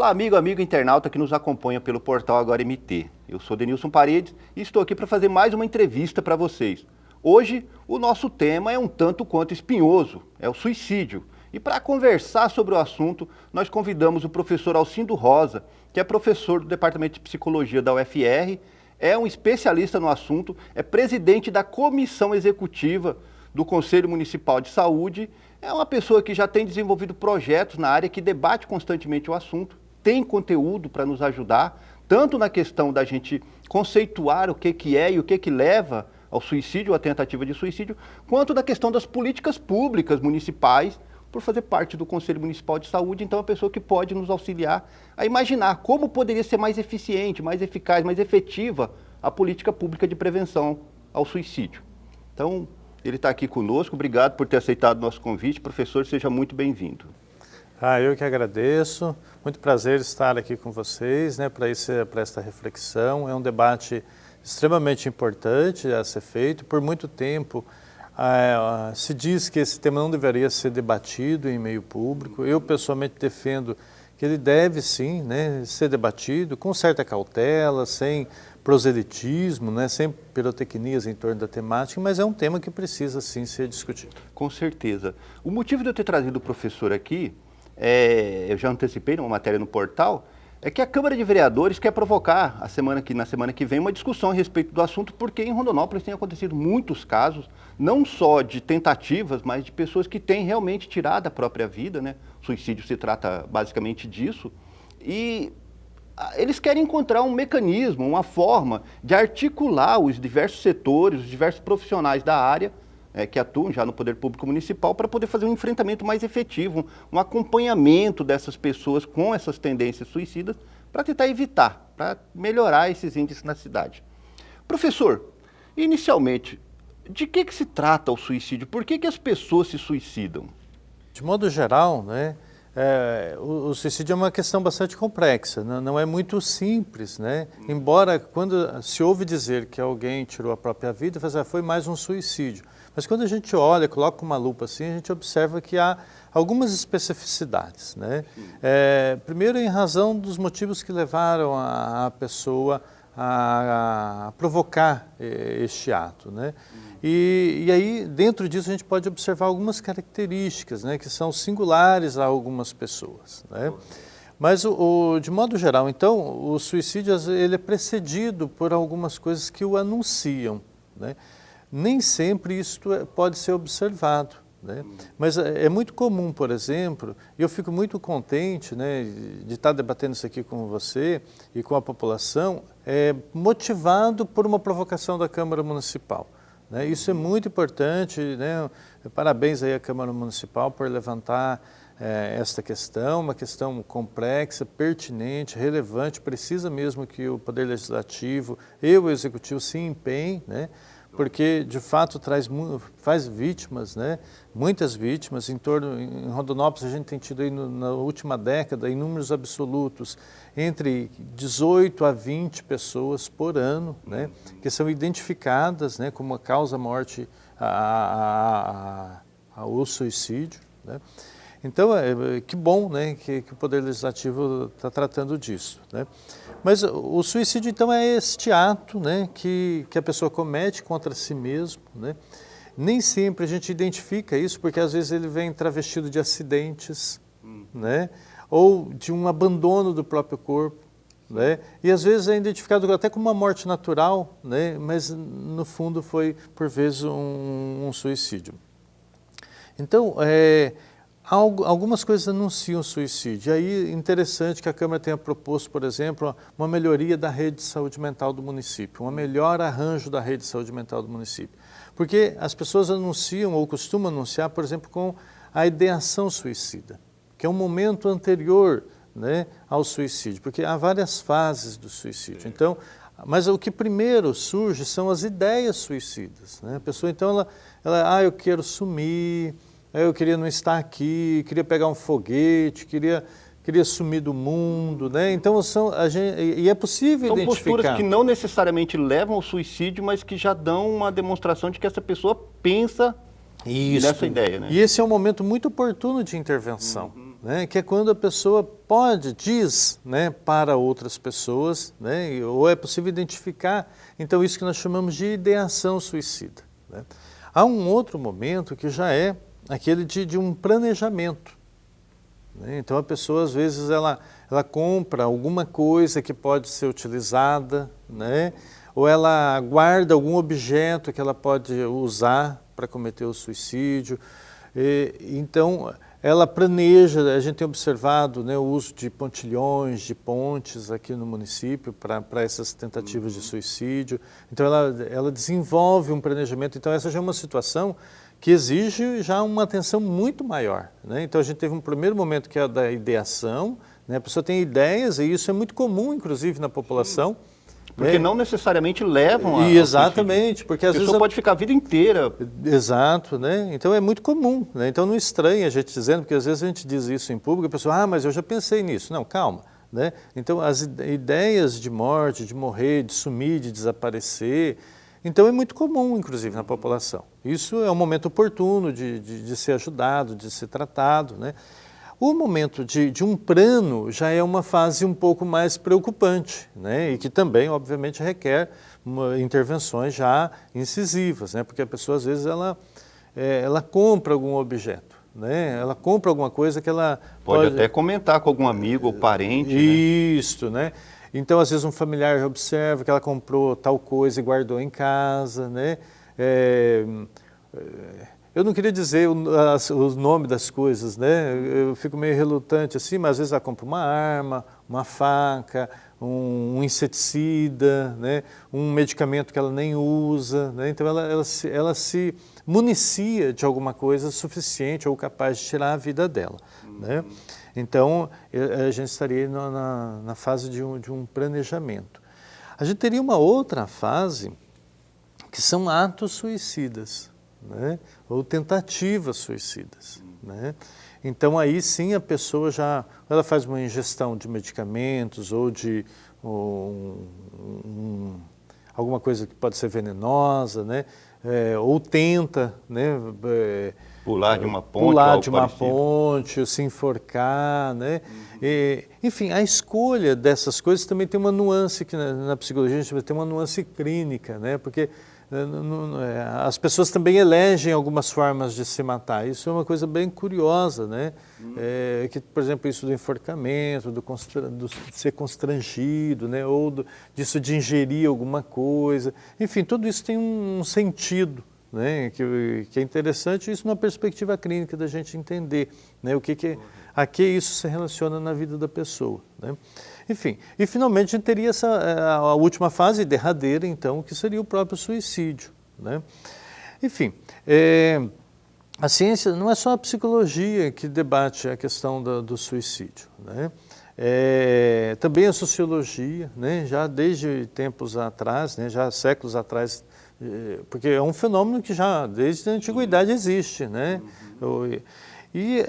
Olá, amigo internauta que nos acompanha pelo portal Agora MT. Eu sou Denilson Paredes e estou aqui para fazer mais uma entrevista para vocês. Hoje, o nosso tema é um tanto quanto espinhoso, é o suicídio. E para conversar sobre o assunto, nós convidamos o professor Alcindo Rosa, que é professor do Departamento de Psicologia da UFR, é um especialista no assunto, é presidente da Comissão Executiva do Conselho Municipal de Saúde, é uma pessoa que já tem desenvolvido projetos na área, que debate constantemente o assunto, tem conteúdo para nos ajudar, tanto na questão da gente conceituar o que é e o que leva ao suicídio, à tentativa de suicídio, quanto da questão das políticas públicas municipais, por fazer parte do Conselho Municipal de Saúde. Então é uma pessoa que pode nos auxiliar a imaginar como poderia ser mais eficiente, mais eficaz, mais efetiva a política pública de prevenção ao suicídio. Então, ele está aqui conosco. Obrigado por ter aceitado o nosso convite. Professor, seja muito bem-vindo. Eu que agradeço. Muito prazer estar aqui com vocês, né, para esta reflexão. É um debate extremamente importante a ser feito. Por muito tempo se diz que esse tema não deveria ser debatido em meio público. Eu pessoalmente defendo que ele deve sim, né, ser debatido com certa cautela, sem proselitismo, né, sem pirotecnias em torno da temática, mas é um tema que precisa sim ser discutido. Com certeza. O motivo de eu ter trazido o professor aqui, eu já antecipei numa matéria no portal, é que a Câmara de Vereadores quer provocar na semana que vem uma discussão a respeito do assunto, porque em Rondonópolis tem acontecido muitos casos, não só de tentativas, mas de pessoas que têm realmente tirado a própria vida, né? O suicídio se trata basicamente disso, e eles querem encontrar um mecanismo, uma forma de articular os diversos setores, os diversos profissionais da área, que atuam já no Poder Público Municipal, para poder fazer um enfrentamento mais efetivo, um acompanhamento dessas pessoas com essas tendências suicidas, para tentar evitar, para melhorar esses índices na cidade. Professor, inicialmente, de que se trata o suicídio? Por que as pessoas se suicidam? De modo geral, né, o suicídio é uma questão bastante complexa, não é muito simples, né? Embora quando se ouve dizer que alguém tirou a própria vida, foi mais um suicídio. Mas quando a gente olha, coloca uma lupa assim, a gente observa que há algumas especificidades, né? Primeiro, em razão dos motivos que levaram a pessoa a provocar este ato, né? E aí, dentro disso, a gente pode observar algumas características, né, que são singulares a algumas pessoas, né? Mas, de modo geral, então, o suicídio ele é precedido por algumas coisas que o anunciam, né? Nem sempre isto pode ser observado, né? Mas é muito comum, por exemplo, e eu fico muito contente, né, de estar debatendo isso aqui com você e com a população, motivado por uma provocação da Câmara Municipal, né? Isso é muito importante, né? Parabéns aí à Câmara Municipal por levantar esta questão, uma questão complexa, pertinente, relevante, precisa mesmo que o Poder Legislativo e o Executivo se empenhem, né? Porque de fato faz vítimas, né? Muitas vítimas. Em Rondonópolis a gente tem tido aí na última década, em números absolutos, entre 18 a 20 pessoas por ano, né, que são identificadas, né, como a causa-morte ao suicídio, né? Então, que bom, né, que o Poder Legislativo está tratando disso, né? Mas o suicídio, então, é este ato, né, que a pessoa comete contra si mesmo, né? Nem sempre a gente identifica isso, porque às vezes ele vem travestido de acidentes, né, ou de um abandono do próprio corpo, né? E às vezes é identificado até como uma morte natural, né, mas no fundo foi, por vezes, um suicídio. Então, algumas coisas anunciam suicídio. E aí, interessante que a Câmara tenha proposto, por exemplo, uma melhoria da rede de saúde mental do município, um melhor arranjo da rede de saúde mental do município. Porque as pessoas anunciam, ou costumam anunciar, por exemplo, com a ideação suicida, que é um momento anterior, né, ao suicídio, porque há várias fases do suicídio. Então, mas o que primeiro surge são as ideias suicidas, né? A pessoa, então, eu quero sumir, eu queria não estar aqui, queria pegar um foguete, queria sumir do mundo, né? Então, e é possível identificar. São posturas que não necessariamente levam ao suicídio, mas que já dão uma demonstração de que essa pessoa pensa nessa ideia, né? E esse é um momento muito oportuno de intervenção, né, que é quando a pessoa diz, né, para outras pessoas, né, ou é possível identificar, então isso que nós chamamos de ideação suicida. Né. Há um outro momento que já é aquele de um planejamento. Né. Então a pessoa às vezes ela compra alguma coisa que pode ser utilizada, né, ou ela guarda algum objeto que ela pode usar para cometer o suicídio. Então ela planeja, a gente tem observado, né, o uso de pontilhões, de pontes aqui no município para essas tentativas de suicídio. Então ela desenvolve um planejamento, então essa já é uma situação que exige já uma atenção muito maior. Né? Então a gente teve um primeiro momento que é da ideação, né? A pessoa tem ideias, e isso é muito comum, inclusive, na população. Porque não necessariamente levam a... Exatamente, porque às vezes... A pessoa pode ficar a vida inteira... Exato, né? Então é muito comum, né? Então não estranha a gente dizendo, porque às vezes a gente diz isso em público, e a pessoa, mas eu já pensei nisso. Não, calma, né? Então as ideias de morte, de morrer, de sumir, de desaparecer, então é muito comum, inclusive, na população. Isso é um momento oportuno de ser ajudado, de ser tratado, né? O momento de um plano já é uma fase um pouco mais preocupante, né? E que também, obviamente, requer intervenções já incisivas, né? Porque a pessoa, às vezes, ela compra algum objeto, né? Ela compra alguma coisa que ela pode até comentar com algum amigo ou parente. Isso, né? Então, às vezes, um familiar já observa que ela comprou tal coisa e guardou em casa, né? Eu não queria dizer o nome das coisas, né? Eu fico meio relutante assim, mas às vezes ela compra uma arma, uma faca, um inseticida, né? Um medicamento que ela nem usa, né? Então ela se municia de alguma coisa suficiente ou capaz de tirar a vida dela, né? Então a gente estaria na fase de um planejamento. A gente teria uma outra fase que são atos suicidas, né? Ou tentativas suicidas, né? Então aí sim a pessoa ela faz uma ingestão de medicamentos ou de alguma coisa que pode ser venenosa, né? Ou tenta, né? Pular de uma ponte, pular de uma ponte, ou se enforcar, né? Enfim, a escolha dessas coisas também tem uma nuance que na psicologia a gente tem uma nuance clínica, né? Porque as pessoas também elegem algumas formas de se matar. Isso é uma coisa bem curiosa, né? Que, por exemplo, isso do enforcamento, do ser constrangido, né? Ou disso de ingerir alguma coisa. Enfim, tudo isso tem um sentido, né? Que é interessante, isso numa perspectiva clínica da gente entender, né? A que isso se relaciona na vida da pessoa, né? Enfim, e finalmente a gente teria a última fase, derradeira, então, que seria o próprio suicídio, né? Enfim, a ciência não é só a psicologia que debate a questão do suicídio, né? Também a sociologia, né? Já desde tempos atrás, né? Já séculos atrás, porque é um fenômeno que já desde a antiguidade existe, né? E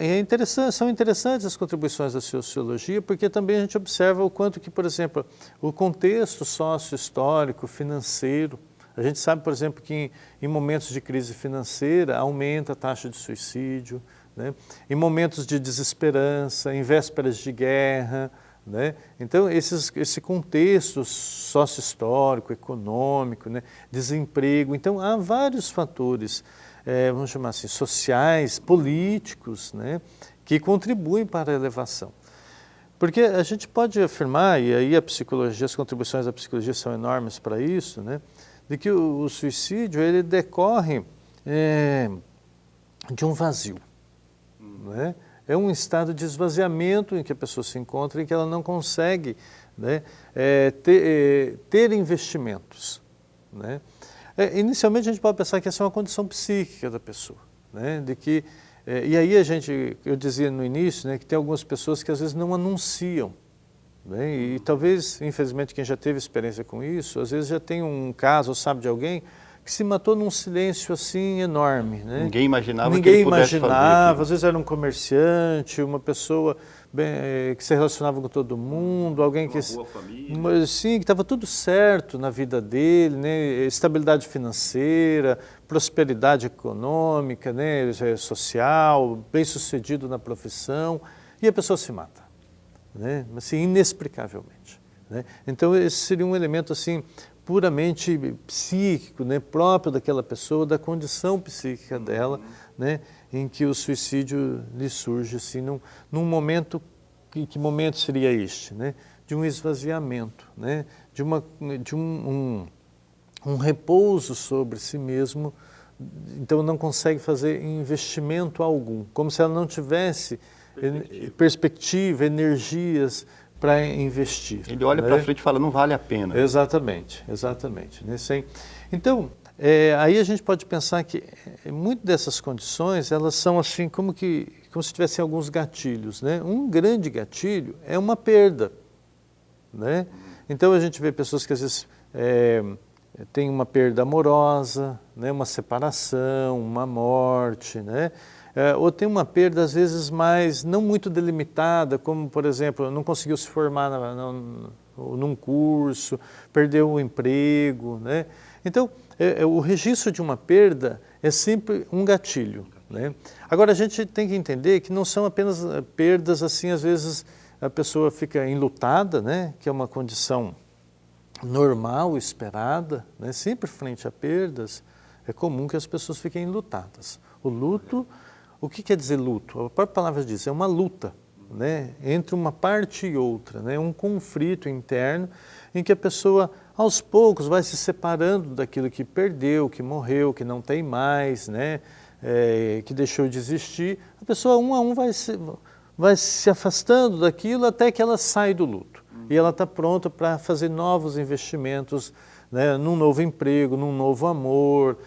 são interessantes as contribuições da sociologia, porque também a gente observa o quanto que, por exemplo, o contexto sócio-histórico, financeiro, a gente sabe, por exemplo, que em momentos de crise financeira aumenta a taxa de suicídio, né? Em momentos de desesperança, em vésperas de guerra, né? Então, esse contexto sócio-histórico, econômico, né? Desemprego, então há vários fatores, vamos chamar assim, sociais, políticos, né, que contribuem para a elevação. Porque a gente pode afirmar, e aí as contribuições da psicologia são enormes para isso, né, de que o suicídio ele decorre de um vazio, né? É um estado de esvaziamento em que a pessoa se encontra, em que ela não consegue, né, ter investimentos, né? Inicialmente a gente pode pensar que essa é uma condição psíquica da pessoa, né? E aí eu dizia no início, né, que tem algumas pessoas que às vezes não anunciam, né? E talvez, infelizmente, quem já teve experiência com isso, às vezes já tem um caso ou sabe de alguém que se matou num silêncio assim enorme, né? Ninguém imaginava que ele pudesse fazer aquilo. Às vezes era um comerciante, uma pessoa que se relacionava com todo mundo, alguém que... Uma boa família. Sim, que estava tudo certo na vida dele, né? Estabilidade financeira, prosperidade econômica, né? Social, bem-sucedido na profissão. e a pessoa se mata, né? Assim, inexplicavelmente, né? Então esse seria um elemento assim puramente psíquico, né? Próprio daquela pessoa, da condição psíquica dela, né? Em que o suicídio lhe surge assim, num momento, que momento seria este, né? De um esvaziamento, né? De um repouso sobre si mesmo. Então não consegue fazer investimento algum, como se ela não tivesse perspectiva, energias para investir. Ele olha, né, para frente e fala, não vale a pena. Exatamente, exatamente. Então, aí a gente pode pensar que muitas dessas condições, elas são assim como se tivessem alguns gatilhos, né? Um grande gatilho é uma perda, né? Então a gente vê pessoas que às vezes tem uma perda amorosa, né, uma separação, uma morte, né, ou tem uma perda às vezes mais não muito delimitada, como por exemplo, não conseguiu se formar num curso, perdeu o emprego, né. Então, o registro de uma perda é sempre um gatilho, né. Agora a gente tem que entender que não são apenas perdas assim, às vezes a pessoa fica enlutada, né, que é uma condição normal, esperada, né? Sempre frente a perdas, é comum que as pessoas fiquem enlutadas. O luto, o que quer dizer luto? A própria palavra diz, é uma luta, né? Entre uma parte e outra, né? Um conflito interno em que a pessoa, aos poucos, vai se separando daquilo que perdeu, que morreu, que não tem mais, né? Que deixou de existir. A pessoa, um a um, vai se afastando daquilo até que ela sai do luto. E ela está pronta para fazer novos investimentos, né, num novo emprego, num novo amor,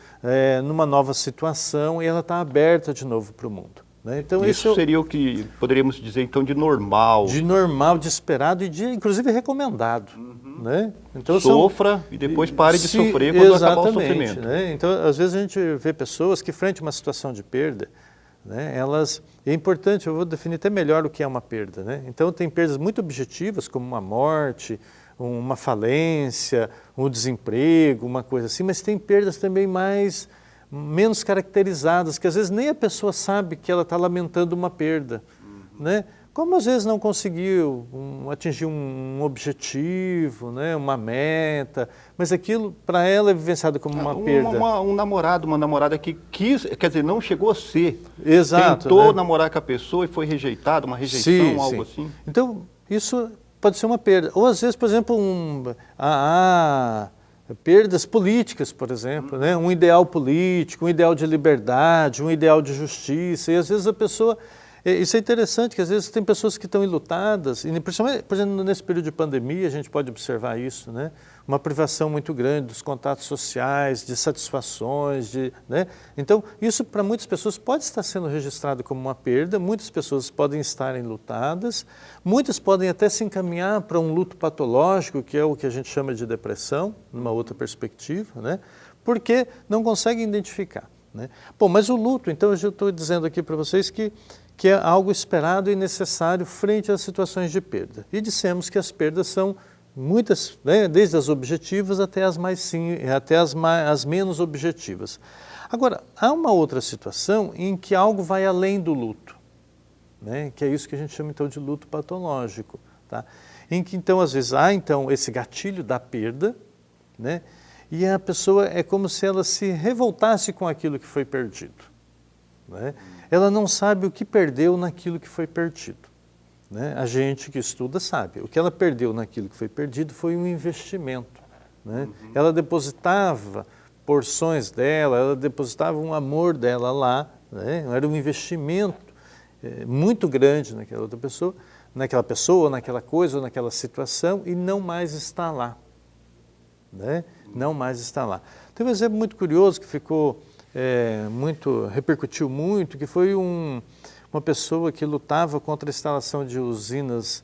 numa nova situação, e ela está aberta de novo para o mundo, né? Então, isso seria o que poderíamos dizer, então, de normal. De normal, de esperado e inclusive recomendado. Né? Então, sofra e depois pare de sofrer quando acabar o sofrimento. Né? Então, às vezes a gente vê pessoas que, frente a uma situação de perda, né, é importante, eu vou definir até melhor o que é uma perda, né? Então tem perdas muito objetivas, como uma morte, uma falência, um desemprego, uma coisa assim, mas tem perdas também menos caracterizadas, que às vezes nem a pessoa sabe que ela está lamentando uma perda, né? Como às vezes não conseguiu atingir um objetivo, né, uma meta, mas aquilo para ela é vivenciado como uma perda. Um namorado, uma namorada que quis, quer dizer, não chegou a ser. Exato. Tentou, né, né? namorar com a pessoa e foi rejeitado, uma rejeição, algo assim. Então, isso pode ser uma perda. Ou às vezes, por exemplo, perdas políticas, por exemplo, né? Um ideal político, um ideal de liberdade, um ideal de justiça, e às vezes a pessoa... Isso é interessante, que às vezes tem pessoas que estão enlutadas, e principalmente, por exemplo, nesse período de pandemia, a gente pode observar isso, né? Uma privação muito grande dos contatos sociais, de satisfações, né? Então, isso para muitas pessoas pode estar sendo registrado como uma perda, muitas pessoas podem estar enlutadas, muitas podem até se encaminhar para um luto patológico, que é o que a gente chama de depressão, numa outra perspectiva, né? Porque não conseguem identificar, né? Bom, mas o luto, então, eu já estou dizendo aqui para vocês que é algo esperado e necessário frente às situações de perda. E dissemos que as perdas são muitas, né, desde as objetivas até as menos objetivas. Agora, há uma outra situação em que algo vai além do luto, né, que é isso que a gente chama então de luto patológico, tá? Em que então às vezes há então esse gatilho da perda, né, e a pessoa é como se ela se revoltasse com aquilo que foi perdido, né? Ela não sabe o que perdeu naquilo que foi perdido, né? A gente que estuda sabe. O que ela perdeu naquilo que foi perdido foi um investimento, né? Ela depositava porções dela, ela depositava um amor dela lá, né? Era um investimento muito grande naquela outra pessoa, naquela coisa, ou naquela situação, e não mais está lá, né? Não mais está lá. Tem um exemplo muito curioso que ficou... repercutiu muito, que foi uma pessoa que lutava contra a instalação de usinas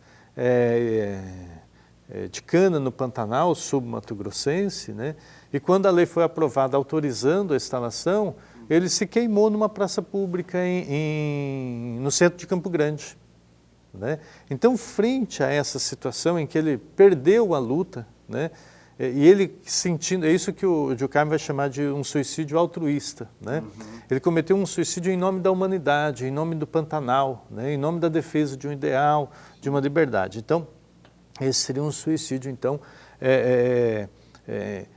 de cana no Pantanal, sul-mato-grossense, né? E quando a lei foi aprovada autorizando a instalação, ele se queimou numa praça pública no centro de Campo Grande, né? Então, frente a essa situação em que ele perdeu a luta, né, E ele sentindo, é isso que o Durkheim vai chamar de um suicídio altruísta, né? Ele cometeu um suicídio em nome da humanidade, em nome do Pantanal, né? Em nome da defesa de um ideal, de uma liberdade. Então, esse seria um suicídio, então,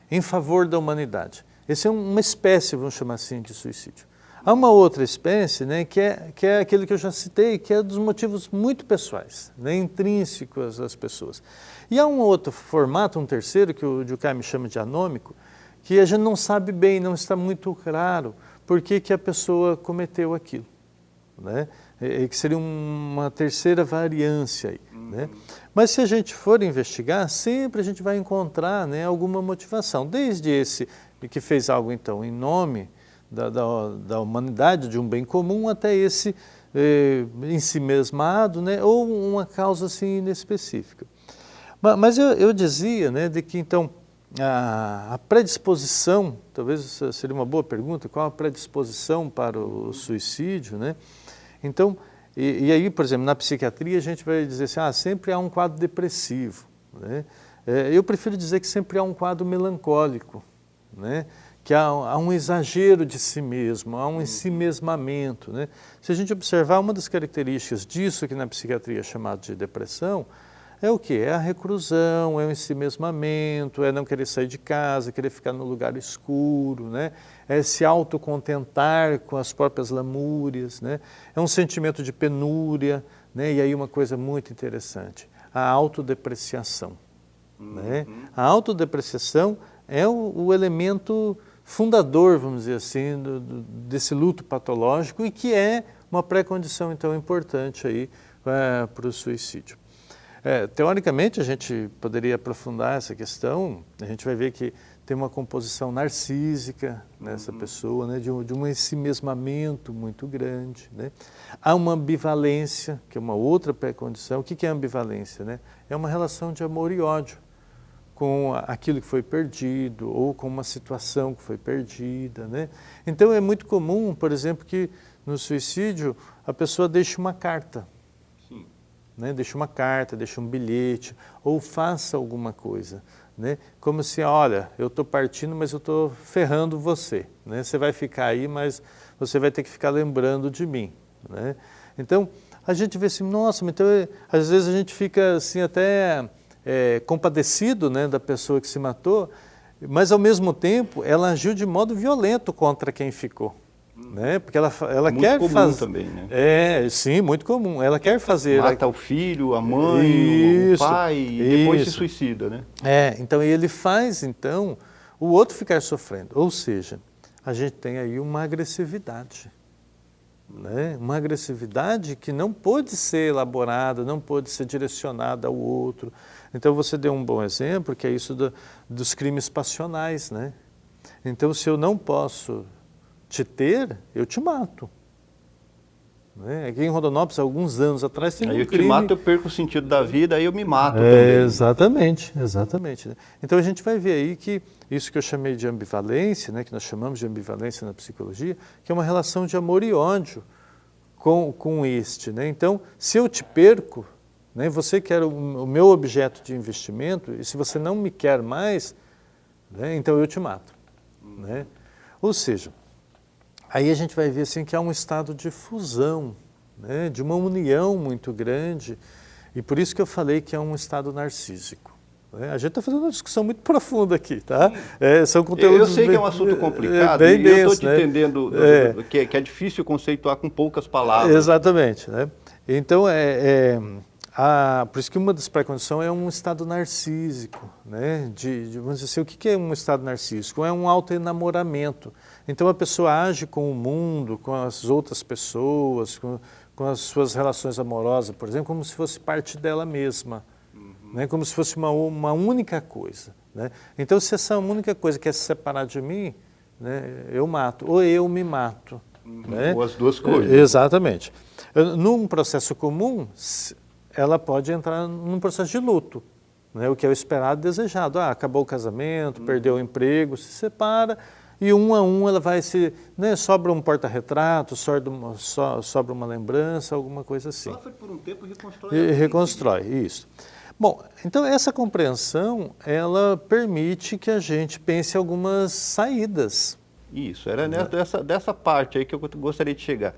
em favor da humanidade. Essa é uma espécie, vamos chamar assim, de suicídio. Há uma outra espécie, né, que é aquele que eu já citei, que é dos motivos muito pessoais, né, intrínsecos às pessoas. E há um outro formato, um terceiro, que o Durkheim chama de anômico, que a gente não sabe bem, não está muito claro por que a pessoa cometeu aquilo, né? Que seria uma terceira variância aí, né? Mas se a gente for investigar, sempre a gente vai encontrar, né, alguma motivação, desde esse que fez algo então em nome da humanidade, de um bem comum, até esse ensimesmado, né, ou uma causa assim inespecífica. Mas eu dizia, né, de que então a predisposição, talvez essa seria uma boa pergunta, qual a predisposição para o suicídio, né? Então, e aí, por exemplo, na psiquiatria a gente vai dizer assim, sempre há um quadro depressivo, né? Eu prefiro dizer que sempre há um quadro melancólico, né? Que há um exagero de si mesmo, há um ensimesmamento, né? Se a gente observar, uma das características disso que na psiquiatria é chamado de depressão, é o quê? É a reclusão, é o ensimesmamento, é não querer sair de casa, querer ficar no lugar escuro, né? É se autocontentar com as próprias lamúrias, né? É um sentimento de penúria, né? E aí uma coisa muito interessante, a autodepreciação, né? A autodepreciação é o elemento fundador, vamos dizer assim, desse luto patológico e que é uma pré-condição, então, importante aí para o suicídio. Teoricamente, a gente poderia aprofundar essa questão, a gente vai ver que tem uma composição narcísica nessa pessoa, né, de um ensimesmamento muito grande, né? Há uma ambivalência, que é uma outra pré-condição. O que é ambivalência, né? É uma relação de amor e ódio com aquilo que foi perdido ou com uma situação que foi perdida, né? Então é muito comum, por exemplo, que no suicídio a pessoa deixe uma carta, né? Deixa uma carta, deixa um bilhete ou faça alguma coisa, né? Como se, olha, eu estou partindo, mas eu estou ferrando você, né? Você vai ficar aí, mas você vai ter que ficar lembrando de mim, né? Então a gente vê assim, nossa, então às vezes a gente fica assim até compadecido, né, da pessoa que se matou, mas ao mesmo tempo ela agiu de modo violento contra quem ficou, né? Porque ela muito quer comum fazer também, né? Sim, muito comum. Ela quer fazer. Mata o filho, a mãe, o pai e depois se suicida, né? Então ele faz então o outro ficar sofrendo. Ou seja, a gente tem aí uma agressividade, né? Uma agressividade que não pode ser elaborada, não pode ser direcionada ao outro. Então você deu um bom exemplo, que é isso dos crimes passionais, né? Então se eu não posso te ter, eu te mato, né? Aqui em Rondonópolis, há alguns anos atrás, teve um crime... Aí eu te mato, eu perco o sentido da vida, aí eu me mato também. Exatamente, exatamente. Né? Então a gente vai ver aí que isso que eu chamei de ambivalência, né, que nós chamamos de ambivalência na psicologia, que é uma relação de amor e ódio com este, né? Então, se eu te perco, né, você quer o meu objeto de investimento, e se você não me quer mais, né, então eu te mato, né? Ou seja, aí a gente vai ver assim que há um estado de fusão, né, de uma união muito grande, e por isso que eu falei que é um estado narcísico. A gente está fazendo uma discussão muito profunda aqui, tá? São conteúdos. Eu sei que é um assunto complicado, bem e eu estou denso, te né? entendendo que é difícil conceituar com poucas palavras. Exatamente, né? Então, por isso que uma das pré-condições é um estado narcísico, né? Vamos dizer assim, o que é um estado narcísico? É um autoenamoramento. Então a pessoa age com o mundo, com as outras pessoas, com as suas relações amorosas, por exemplo, como se fosse parte dela mesma, né? Como se fosse uma única coisa, né? Então se essa única coisa quer se separar de mim, né, eu mato, ou eu me mato. Né? Ou as duas coisas. Exatamente. Num processo comum, ela pode entrar num processo de luto, né? O que é o esperado e desejado. Acabou o casamento, perdeu o emprego, se separa, e um a um ela vai se... Né, sobra um porta-retrato, sobra uma lembrança, alguma coisa assim. Ela foi por um tempo e reconstrói. Reconstrói, isso. Bom, então essa compreensão, ela permite que a gente pense algumas saídas. Isso, era dessa parte aí que eu gostaria de chegar.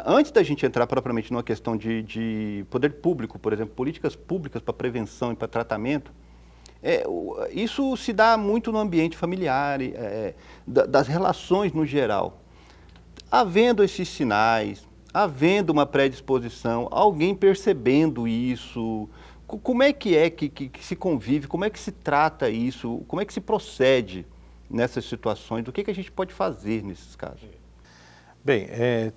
Antes da gente entrar propriamente numa questão de poder público, por exemplo, políticas públicas para prevenção e para tratamento, isso se dá muito no ambiente familiar, das relações no geral. Havendo esses sinais, havendo uma predisposição, alguém percebendo isso, como é que se convive, como é que se trata isso, como é que se procede nessas situações, o que a gente pode fazer nesses casos? Bem,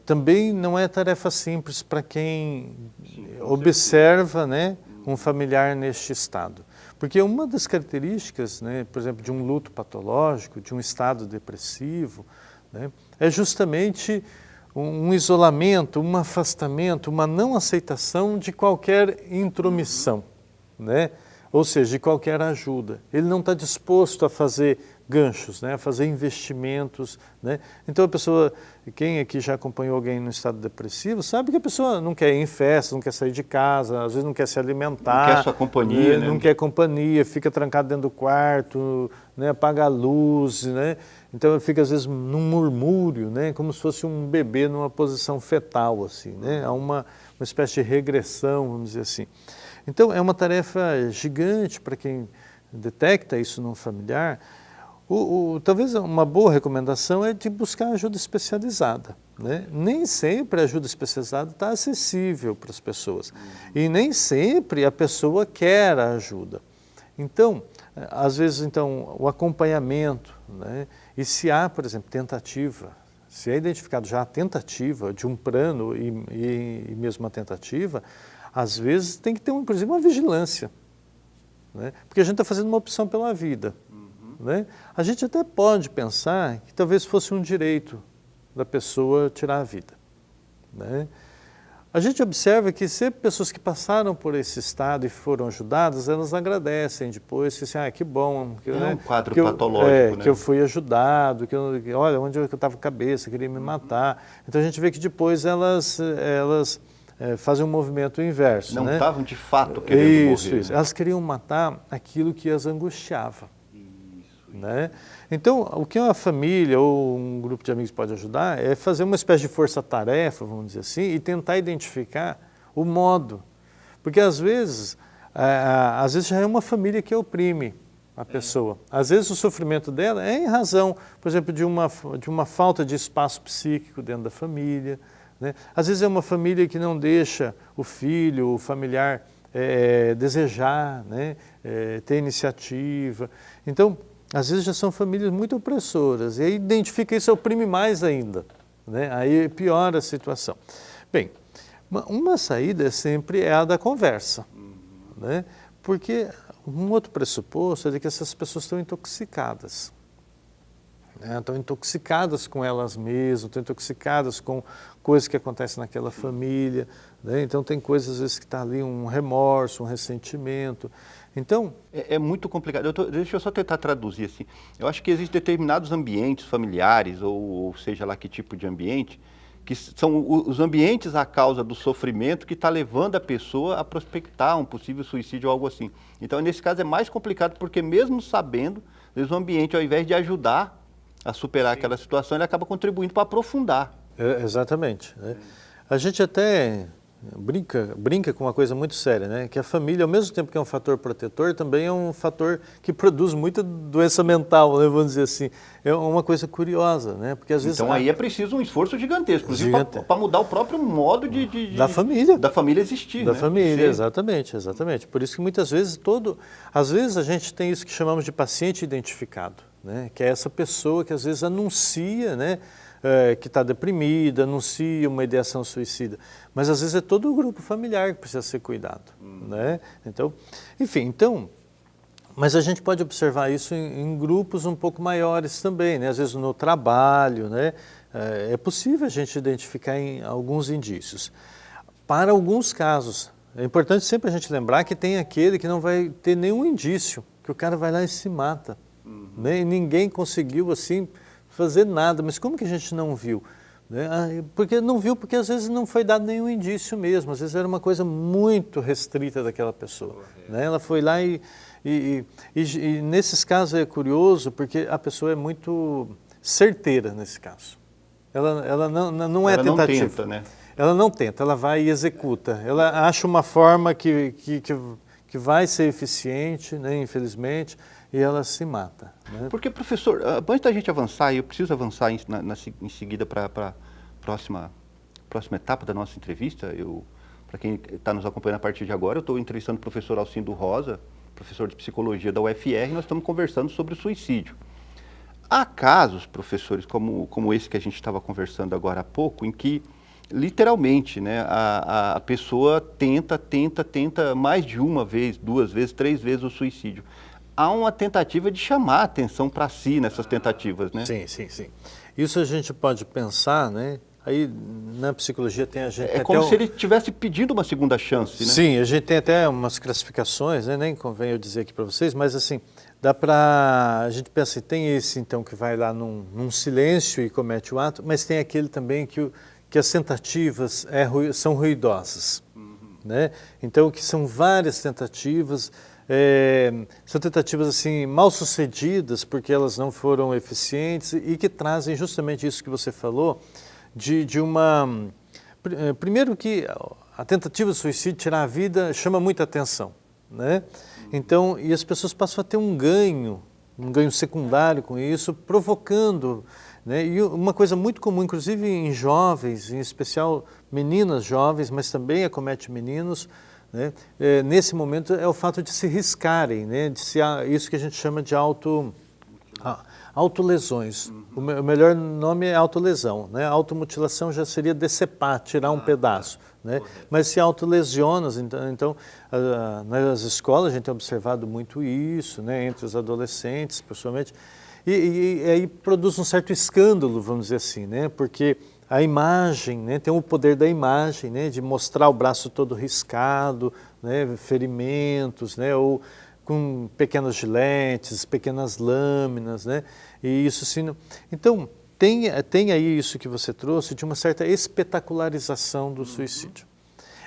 também não é tarefa simples para quem observa, né, um familiar neste estado. Porque uma das características, né, por exemplo, de um luto patológico, de um estado depressivo, né, é justamente um isolamento, um afastamento, uma não aceitação de qualquer intromissão, né? Ou seja, de qualquer ajuda. Ele não está disposto a fazer ganchos, né? A fazer investimentos, né? Então a pessoa, quem aqui já acompanhou alguém no estado depressivo, sabe que a pessoa não quer ir em festa, não quer sair de casa, às vezes não quer se alimentar. Não quer sua companhia, né? Não quer companhia, fica trancado dentro do quarto, né? Apaga a luz, né? Então fica às vezes num murmúrio, né? Como se fosse um bebê numa posição fetal, assim, né? Há uma espécie de regressão, vamos dizer assim. Então é uma tarefa gigante para quem detecta isso num familiar. Talvez uma boa recomendação é de buscar ajuda especializada, né? Nem sempre a ajuda especializada está acessível para as pessoas e nem sempre a pessoa quer a ajuda. Então, às vezes, o acompanhamento, né? E se há, por exemplo, tentativa, se é identificado já a tentativa de um plano e mesmo uma tentativa, às vezes tem que ter, inclusive, uma vigilância, né? Porque a gente está fazendo uma opção pela vida. Né? A gente até pode pensar que talvez fosse um direito da pessoa tirar a vida. Né? A gente observa que sempre pessoas que passaram por esse estado e foram ajudadas, elas agradecem depois, que assim, que bom. Que, um quadro patológico, né? Que eu fui ajudado, olha, onde eu estava com a cabeça, queria me matar. Então a gente vê que depois elas fazem um movimento inverso. Não estavam de fato querendo morrer. Isso. Elas queriam matar aquilo que as angustiava. Né? Então, o que uma família ou um grupo de amigos pode ajudar é fazer uma espécie de força-tarefa, vamos dizer assim, e tentar identificar o modo. Porque às vezes já é uma família que oprime a pessoa. Às vezes o sofrimento dela é em razão, por exemplo, de uma falta de espaço psíquico dentro da família. Né? Às vezes é uma família que não deixa o filho, o familiar, desejar, né? Ter iniciativa. Então, às vezes já são famílias muito opressoras, e aí identifica isso, oprime mais ainda, né? Aí piora a situação. Bem, uma saída sempre é a da conversa, né? Porque um outro pressuposto é de que essas pessoas estão intoxicadas. Né? Estão intoxicadas com elas mesmas, estão intoxicadas com coisas que acontecem naquela família, né? Então tem coisas às vezes que está ali, um remorso, um ressentimento. Então, é muito complicado. Deixa eu só tentar traduzir assim. Eu acho que existem determinados ambientes familiares, ou seja lá que tipo de ambiente, que são os ambientes a causa do sofrimento que está levando a pessoa a prospectar um possível suicídio ou algo assim. Então, nesse caso, é mais complicado porque mesmo sabendo, às vezes o ambiente, ao invés de ajudar a superar aquela situação, ele acaba contribuindo para aprofundar. Exatamente. Né? A gente até brinca com uma coisa muito séria, né? Que a família, ao mesmo tempo que é um fator protetor, também é um fator que produz muita doença mental, né? Vamos dizer assim. É uma coisa curiosa, né? Porque às vezes... Então aí é preciso um esforço gigantesco, inclusive para mudar o próprio modo da família. Da família existir, da né? família, exatamente. Por isso que muitas vezes às vezes a gente tem isso que chamamos de paciente identificado, né? Que é essa pessoa que às vezes anuncia, né? Que está deprimida, anuncia uma ideação suicida. Mas às vezes é todo o grupo familiar que precisa ser cuidado. Né? Então, enfim, mas a gente pode observar isso em grupos um pouco maiores também, né? Às vezes no trabalho, né? É possível a gente identificar alguns indícios. Para alguns casos, é importante sempre a gente lembrar que tem aquele que não vai ter nenhum indício, que o cara vai lá e se mata. Né? E ninguém conseguiu assim fazer nada, mas como que a gente não viu? Né? Porque não viu, porque às vezes não foi dado nenhum indício mesmo, às vezes era uma coisa muito restrita daquela pessoa. Né? Ela foi lá e nesses casos é curioso, porque a pessoa é muito certeira nesse caso. Ela não é ela tentativa. não tenta, né? Ela não tenta, ela vai e executa. Ela acha uma forma que vai ser eficiente, né, infelizmente, e ela se mata. Né? Porque, professor, antes da gente avançar, eu preciso avançar em seguida para a próxima etapa da nossa entrevista. Para quem está nos acompanhando a partir de agora, eu estou entrevistando o professor Alcindo Rosa, professor de psicologia da UFR, e nós estamos conversando sobre o suicídio. Há casos, professores, como esse que a gente estava conversando agora há pouco, em que, literalmente, né, a pessoa tenta mais de uma vez, 2 vezes, 3 vezes o suicídio. Há uma tentativa de chamar a atenção para si nessas tentativas, né? Sim. Isso a gente pode pensar, né? Aí na psicologia tem a gente... É como se ele estivesse pedindo uma segunda chance, né? Sim, a gente tem até umas classificações, né? Nem convém eu dizer aqui para vocês, mas assim, dá para... A gente pensa, tem esse então que vai lá num silêncio e comete o ato, mas tem aquele também que as tentativas são ruidosas, né? Então, que são várias tentativas, são tentativas assim mal sucedidas porque elas não foram eficientes e que trazem justamente isso que você falou, de uma... Primeiro que a tentativa de suicídio, tirar a vida, chama muita atenção, né? Então, e as pessoas passam a ter um ganho secundário com isso, provocando, né? E uma coisa muito comum, inclusive em jovens, em especial meninas jovens, mas também acomete meninos, né? Nesse momento é o fato de se riscarem, né? Isso que a gente chama de autolesões. O melhor nome é autolesão, né? Automutilação já seria decepar, tirar um pedaço, né? Mas se autolesionas, então nas escolas a gente tem observado muito isso, né? Entre os adolescentes, principalmente, e aí produz um certo escândalo, vamos dizer assim, né? Porque a imagem, né? Tem o poder da imagem, né? De mostrar o braço todo riscado, né? Ferimentos, né? Ou com pequenas giletes, pequenas lâminas, né? E isso sim. Então, tem aí isso que você trouxe de uma certa espetacularização do suicídio.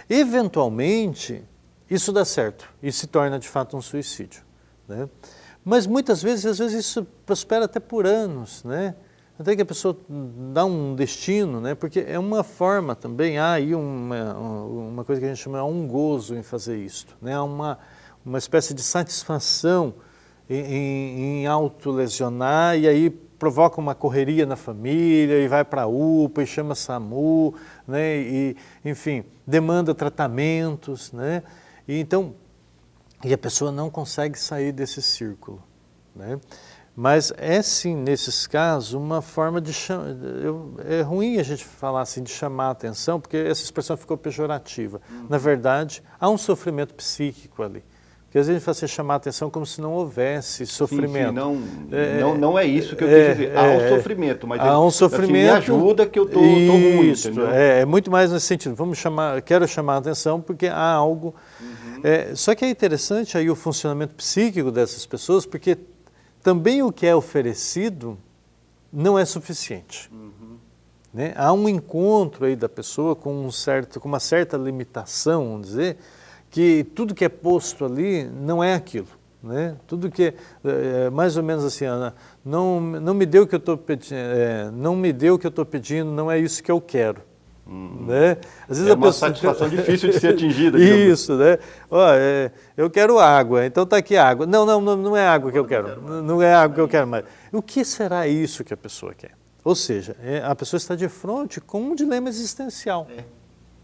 Eventualmente, isso dá certo e se torna de fato um suicídio, né? Mas muitas vezes, às vezes isso prospera até por anos, né? Até que a pessoa dá um destino, né? Porque é uma forma também, há aí uma coisa que a gente chama de um gozo em fazer isto, né? Há uma espécie de satisfação em autolesionar e aí provoca uma correria na família e vai para a UPA e chama SAMU, né? E, enfim, demanda tratamentos, né? E a pessoa não consegue sair desse círculo, né? Mas é sim, nesses casos, uma forma de é ruim a gente falar assim de chamar a atenção, porque essa expressão ficou pejorativa. Na verdade, há um sofrimento psíquico ali. Porque às vezes a gente fala assim, chamar a atenção como se não houvesse sofrimento. Sim, não é isso que eu quero dizer. Há um sofrimento, mas há um sofrimento, assim, me ajuda que eu tô ruim, entendeu? É muito mais nesse sentido. Quero chamar a atenção porque há algo... só que é interessante aí o funcionamento psíquico dessas pessoas, porque também o que é oferecido não é suficiente. Né? Há um encontro aí da pessoa com uma certa limitação, vamos dizer, que tudo que é posto ali não é aquilo, né? Tudo que é mais ou menos assim, não me deu o que eu estou pedindo, não me deu o que eu estou pedindo, não é isso que eu quero, né? Às vezes uma satisfação difícil de ser atingida. Isso, né? Eu quero água, então está aqui água. Não é água que eu quero, não é água que eu quero mais. O que será isso que a pessoa quer? Ou seja, a pessoa está de frente com um dilema existencial.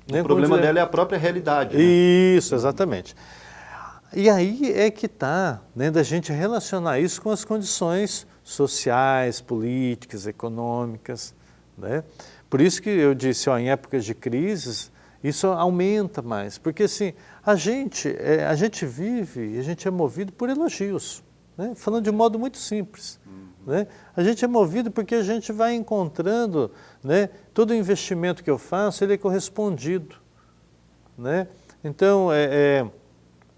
O problema dela é a própria realidade. Né? Isso, exatamente. E aí é que está, né, da gente relacionar isso com as condições sociais, políticas, econômicas, né? Por isso que eu disse, em épocas de crises, isso aumenta mais. Porque assim, a gente vive, a gente é movido por elogios, né? Falando de um modo muito simples. Né? A gente é movido porque a gente vai encontrando, né, todo o investimento que eu faço, ele é correspondido. Né? Então,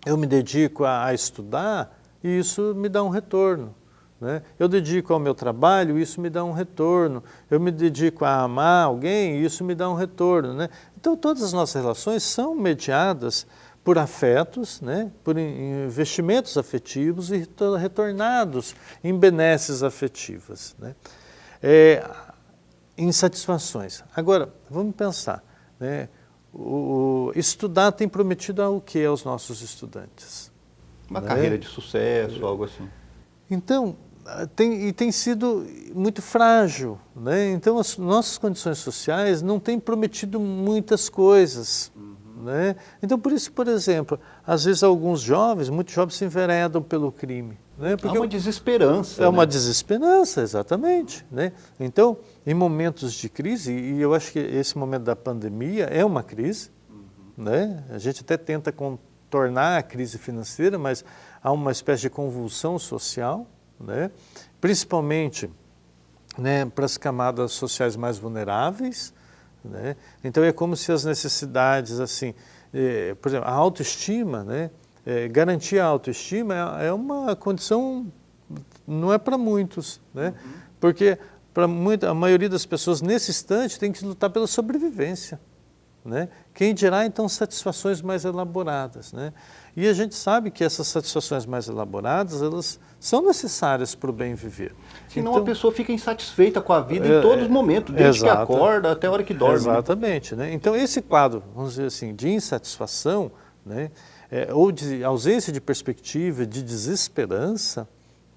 eu me dedico a estudar e isso me dá um retorno. né? Eu dedico ao meu trabalho, isso me dá um retorno. Eu me dedico a amar alguém, isso me dá um retorno, né? Então, todas as nossas relações são mediadas por afetos, né? Por investimentos afetivos e retornados em benesses afetivas, né? Insatisfações. Agora, vamos pensar, né? Estudar tem prometido o que aos nossos estudantes? Uma né? carreira de sucesso, algo assim. Então, tem sido muito frágil, né? Então, as nossas condições sociais não têm prometido muitas coisas, né? Então, por isso, por exemplo, às vezes muitos jovens se enveredam pelo crime, né? Porque Há uma desesperança. é uma né? desesperança, exatamente, né? Então, em momentos de crise, e eu acho que esse momento da pandemia é uma crise, né? A gente até tenta contornar a crise financeira, mas há uma espécie de convulsão social, né? Principalmente, né, para as camadas sociais mais vulneráveis, né? Então é como se as necessidades, assim, por exemplo, a autoestima, né? Garantir a autoestima é uma condição, não é para muitos, né? Porque a maioria das pessoas nesse instante tem que lutar pela sobrevivência, né? Quem dirá então satisfações mais elaboradas, né? E a gente sabe que essas satisfações mais elaboradas, elas são necessárias para o bem viver. Senão então, a pessoa fica insatisfeita com a vida em todos os momentos, desde que acorda até a hora que dorme. Exatamente, né? Então esse quadro, vamos dizer assim, de insatisfação, né? Ou de ausência de perspectiva, de desesperança,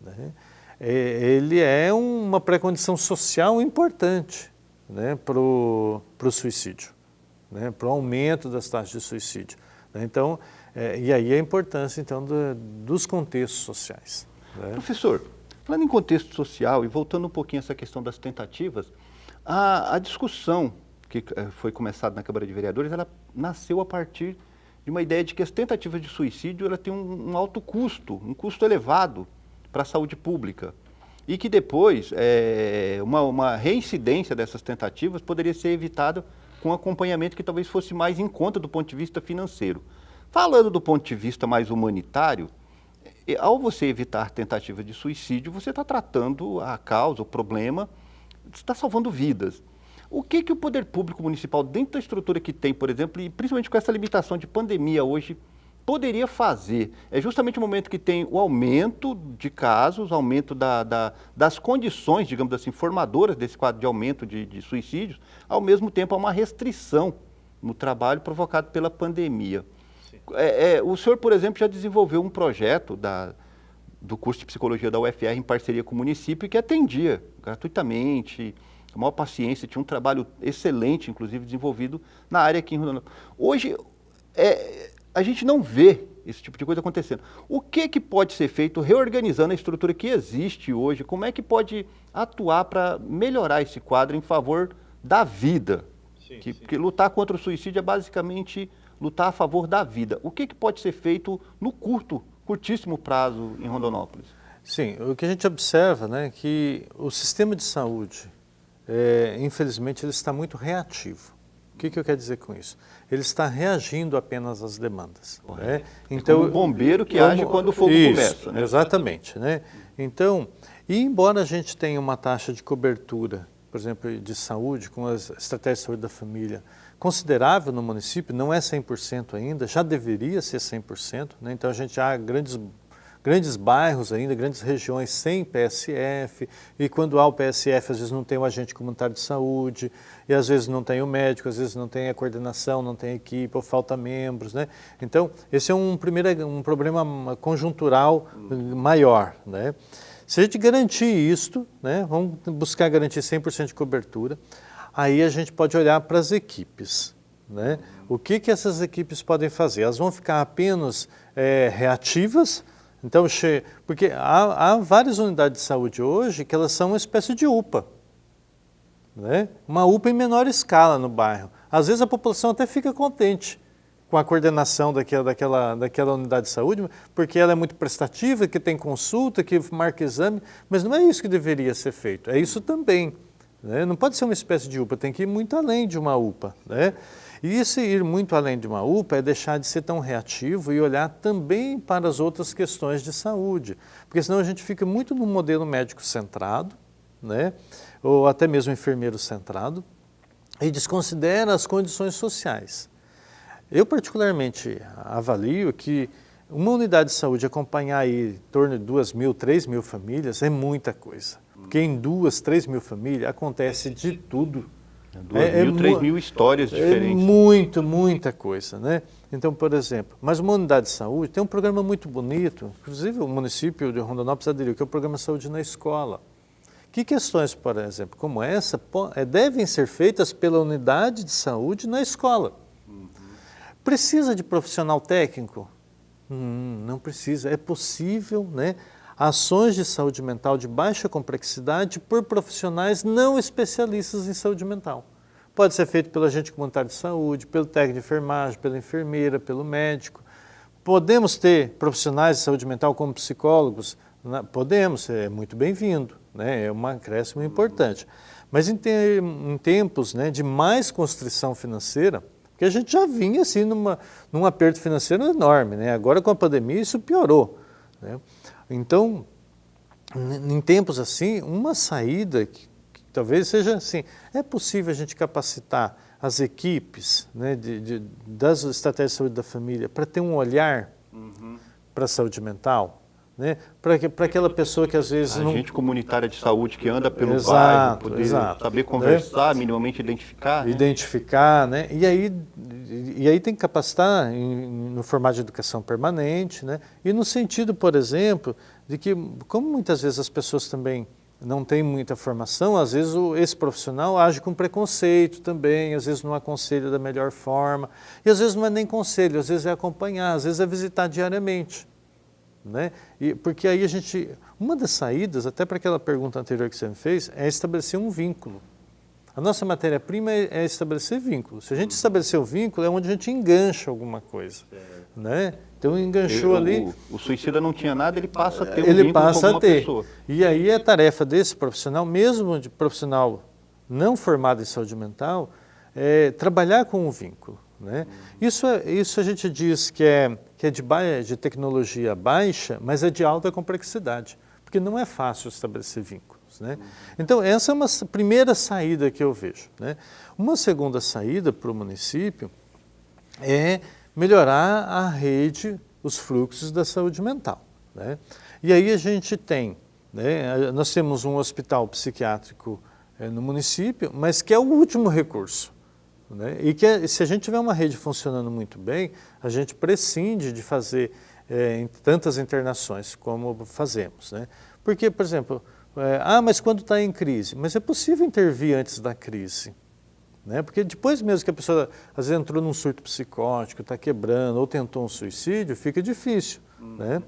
né? Ele é uma pré-condição social importante, né? Para o suicídio, né? Para o aumento das taxas de suicídio, né? Então, e aí a importância então dos contextos sociais, né? Professor, falando em contexto social e voltando um pouquinho a essa questão das tentativas, a discussão que foi começada na Câmara de Vereadores, ela nasceu a partir de uma ideia de que as tentativas de suicídio ela tem um alto custo, um custo elevado para a saúde pública. E que depois, uma reincidência dessas tentativas poderia ser evitada com um acompanhamento que talvez fosse mais em conta do ponto de vista financeiro. Falando do ponto de vista mais humanitário, ao você evitar tentativa de suicídio, você está tratando a causa, o problema, está salvando vidas. O que o poder público municipal, dentro da estrutura que tem, por exemplo, e principalmente com essa limitação de pandemia hoje, poderia fazer? É justamente o momento que tem o aumento de casos, aumento das condições, digamos assim, formadoras desse quadro de aumento de suicídios, ao mesmo tempo há uma restrição no trabalho provocado pela pandemia. O senhor, por exemplo, já desenvolveu um projeto do curso de psicologia da UFR em parceria com o município que atendia gratuitamente, com a maior paciência, tinha um trabalho excelente, inclusive, desenvolvido na área aqui em Rondonópolis. Hoje, a gente não vê esse tipo de coisa acontecendo. O que pode ser feito reorganizando a estrutura que existe hoje? Como é que pode atuar para melhorar esse quadro em favor da vida? Porque lutar contra o suicídio é basicamente lutar a favor da vida. O que pode ser feito no curtíssimo prazo em Rondonópolis? Sim, o que a gente observa, né, é que o sistema de saúde, infelizmente, ele está muito reativo. O que eu quero dizer com isso? Ele está reagindo apenas às demandas. Né? Então, como um bombeiro que age quando o fogo começa. Né? Exatamente. Né? Então, e embora a gente tenha uma taxa de cobertura, por exemplo, de saúde, com as estratégias de saúde da família, considerável no município, não é 100% ainda, já deveria ser 100%, né? Então a gente há grandes bairros ainda, grandes regiões sem PSF, e quando há o PSF, às vezes não tem o agente comunitário de saúde, e às vezes não tem o médico, às vezes não tem a coordenação, não tem a equipe, ou falta membros, né? Então, esse é um problema conjuntural maior, né? Se a gente garantir isto, né, vamos buscar garantir 100% de cobertura, aí a gente pode olhar para as equipes, né? O que essas equipes podem fazer? Elas vão ficar apenas reativas. Então, porque há várias unidades de saúde hoje que elas são uma espécie de UPA, né? Uma UPA em menor escala no bairro. Às vezes a população até fica contente com a coordenação daquela unidade de saúde, porque ela é muito prestativa, que tem consulta, que marca exame, mas não é isso que deveria ser feito, é isso também. Né? Não pode ser uma espécie de UPA, tem que ir muito além de uma UPA. Né? E esse ir muito além de uma UPA é deixar de ser tão reativo e olhar também para as outras questões de saúde, porque senão a gente fica muito no modelo médico centrado, né? Ou até mesmo enfermeiro centrado, e desconsidera as condições sociais. Eu particularmente avalio que uma unidade de saúde acompanhar aí em torno de 2.000, 3.000 famílias é muita coisa, porque em 2.000, 3.000 famílias acontece de tudo. 2.000, 3.000 histórias diferentes. Muita coisa, né? Então, por exemplo, mas uma unidade de saúde tem um programa muito bonito, inclusive o município de Rondonópolis aderiu, que é o Programa Saúde na Escola. Que questões, por exemplo, como essa, devem ser feitas pela unidade de saúde na escola? Precisa de profissional técnico? Não precisa. É possível, né, ações de saúde mental de baixa complexidade por profissionais não especialistas em saúde mental. Pode ser feito pelo agente comunitário de saúde, pelo técnico de enfermagem, pela enfermeira, pelo médico. Podemos ter profissionais de saúde mental como psicólogos? Podemos, é muito bem-vindo, né? É um acréscimo importante. Mas em tempos, né, de mais constrição financeira, porque a gente já vinha assim num aperto financeiro enorme, né? Agora com a pandemia isso piorou, né? Então, em tempos assim, uma saída que talvez seja assim, é possível a gente capacitar as equipes, né, das estratégias de saúde da família para ter um olhar para a saúde mental, né, para aquela pessoa que às vezes a não... gente comunitária de saúde que anda pelo bairro, poder saber conversar, né? Minimamente identificar. Identificar, né? E aí tem que capacitar no formato de educação permanente, né? E no sentido, por exemplo, de que, como muitas vezes as pessoas também não têm muita formação, às vezes esse profissional age com preconceito também, às vezes não aconselha da melhor forma, e às vezes não é nem conselho, às vezes é acompanhar, às vezes é visitar diariamente. Né? Porque aí uma das saídas, até para aquela pergunta anterior que você me fez, é estabelecer um vínculo. A nossa matéria-prima é estabelecer vínculo. Se a gente estabelecer o vínculo, é onde a gente engancha alguma coisa. Né? Então enganchou ali... O suicida não tinha nada, ele passa a ter um vínculo com alguma pessoa. E aí é tarefa desse profissional, mesmo de profissional não formado em saúde mental, trabalhar com o vínculo. Né? Isso a gente diz que é de tecnologia baixa, mas é de alta complexidade, porque não é fácil estabelecer vínculos. Né? Então, essa é uma primeira saída que eu vejo. Né? Uma segunda saída para o município é melhorar a rede, os fluxos da saúde mental. Né? E aí a gente tem, né, nós temos um hospital psiquiátrico no município, mas que é o último recurso. Né? E que se a gente tiver uma rede funcionando muito bem, a gente prescinde de fazer tantas internações como fazemos. Né? Porque, por exemplo, mas quando está em crise? Mas é possível intervir antes da crise. Né? Porque depois mesmo que a pessoa às vezes entrou num surto psicótico, está quebrando ou tentou um suicídio, fica difícil. Né?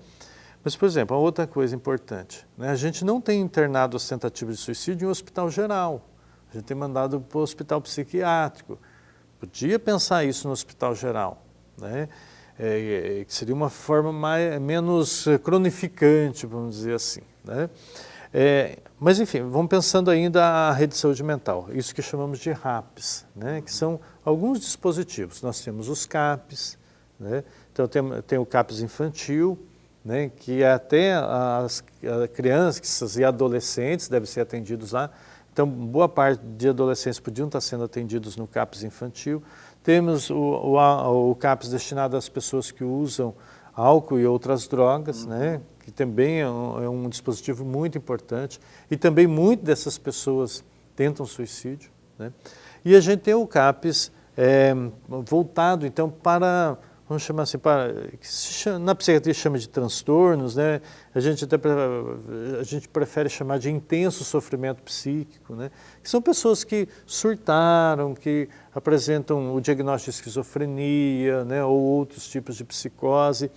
Mas, por exemplo, a outra coisa importante, né? A gente não tem internado as tentativas de suicídio em um hospital geral. A gente tem mandado para o hospital psiquiátrico. Podia pensar isso no hospital geral, né? Que seria uma forma menos cronificante, vamos dizer assim. Né? Mas, enfim, vamos pensando ainda a rede de saúde mental, isso que chamamos de RAPs, né? Que são alguns dispositivos. Nós temos os CAPs, né? Então tem o CAPs infantil, né? Que até as crianças e adolescentes devem ser atendidos lá. Então, boa parte de adolescentes podiam estar sendo atendidos no CAPS infantil. Temos o CAPS destinado às pessoas que usam álcool e outras drogas, né? Que também é um dispositivo muito importante. E também muitas dessas pessoas tentam suicídio. Né? E a gente tem o CAPS voltado, então, para... Vamos chamar assim, na psiquiatria chama de transtornos, né? A gente prefere chamar de intenso sofrimento psíquico, né? Que são pessoas que surtaram, que apresentam o diagnóstico de esquizofrenia, né? Ou outros tipos de psicose.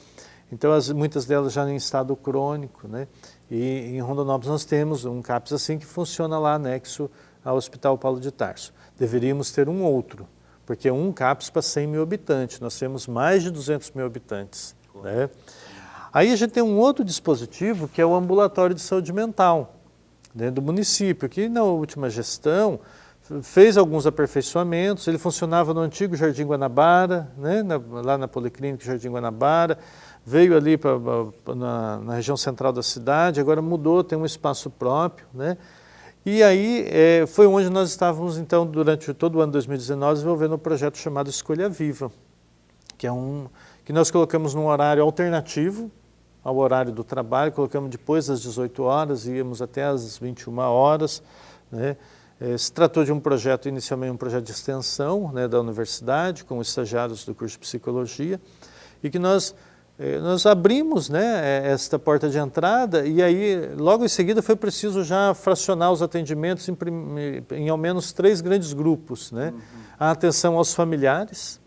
Então, muitas delas já em estado crônico, né? E em Rondonópolis nós temos um CAPS assim que funciona lá anexo ao Hospital Paulo de Tarso. Deveríamos ter um outro, porque é um CAPS para 100 mil habitantes, nós temos mais de 200 mil habitantes. Né? Aí a gente tem um outro dispositivo que é o ambulatório de saúde mental, né, do município, que na última gestão fez alguns aperfeiçoamentos, ele funcionava no antigo Jardim Guanabara, né, lá na Policlínica Jardim Guanabara, veio ali na região central da cidade, agora mudou, tem um espaço próprio, né? E aí foi onde nós estávamos, então, durante todo o ano de 2019, desenvolvendo um projeto chamado Escolha Viva, que é que nós colocamos num horário alternativo ao horário do trabalho, colocamos depois das 18 horas, íamos até às 21 horas, né? Se tratou de um projeto, inicialmente um projeto de extensão, né, da universidade, com estagiários do curso de Psicologia, e que nós abrimos, né, esta porta de entrada, e aí logo em seguida foi preciso já fracionar os atendimentos em ao menos 3 grandes grupos, né? A atenção aos familiares,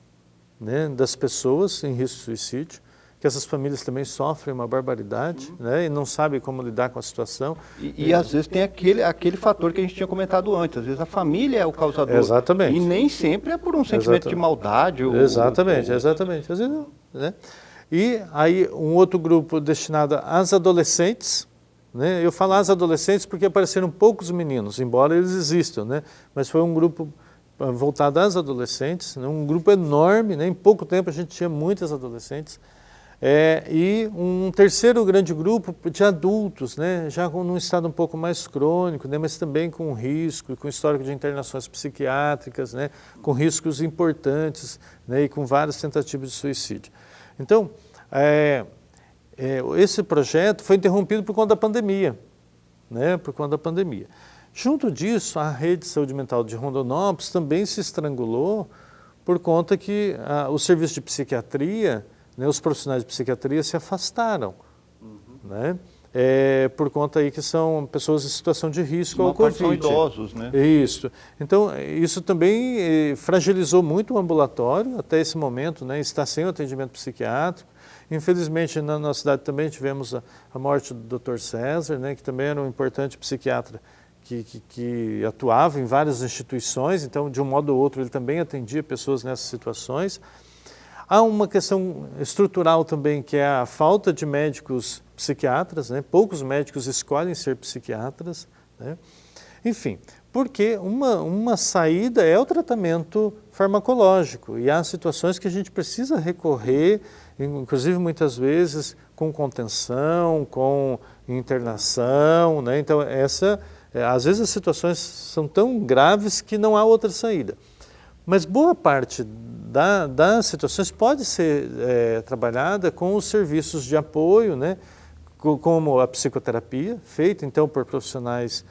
né, das pessoas em risco de suicídio, que essas famílias também sofrem uma barbaridade, né, e não sabem como lidar com a situação. E às vezes tem aquele fator que a gente tinha comentado antes, às vezes a família é o causador. Exatamente. E nem sempre é por um sentimento de maldade. Exatamente. Às vezes não, né? E aí um outro grupo destinado às adolescentes, né? Eu falo às adolescentes porque apareceram poucos meninos, embora eles existam, né? Mas foi um grupo voltado às adolescentes, né? Um grupo enorme, né? Em pouco tempo a gente tinha muitas adolescentes. E um terceiro grande grupo de adultos, né, já num estado um pouco mais crônico, né, mas também com risco, com histórico de internações psiquiátricas, né, com riscos importantes, né, e com várias tentativas de suicídio. Então, esse projeto foi interrompido por conta da pandemia, né, por conta da pandemia. Junto disso, a rede de saúde mental de Rondonópolis também se estrangulou por conta que o serviço de psiquiatria, né, os profissionais de psiquiatria se afastaram, né? Por conta aí que são pessoas em situação de risco ao Covid. São idosos, né? Isso. Então, isso também fragilizou muito o ambulatório, até esse momento, né, está sem o atendimento psiquiátrico. Infelizmente, na nossa cidade também tivemos a morte do Dr. César, né, que também era um importante psiquiatra que atuava em várias instituições, então, de um modo ou outro, ele também atendia pessoas nessas situações. Há uma questão estrutural também, que é a falta de médicos psiquiatras, né? Poucos médicos escolhem ser psiquiatras, né? Enfim, porque uma saída é o tratamento farmacológico, e há situações que a gente precisa recorrer, inclusive muitas vezes com contenção, com internação, né? Então, às vezes as situações são tão graves que não há outra saída. Mas boa parte das situações pode ser trabalhada com os serviços de apoio, né, como a psicoterapia, feita então por profissionais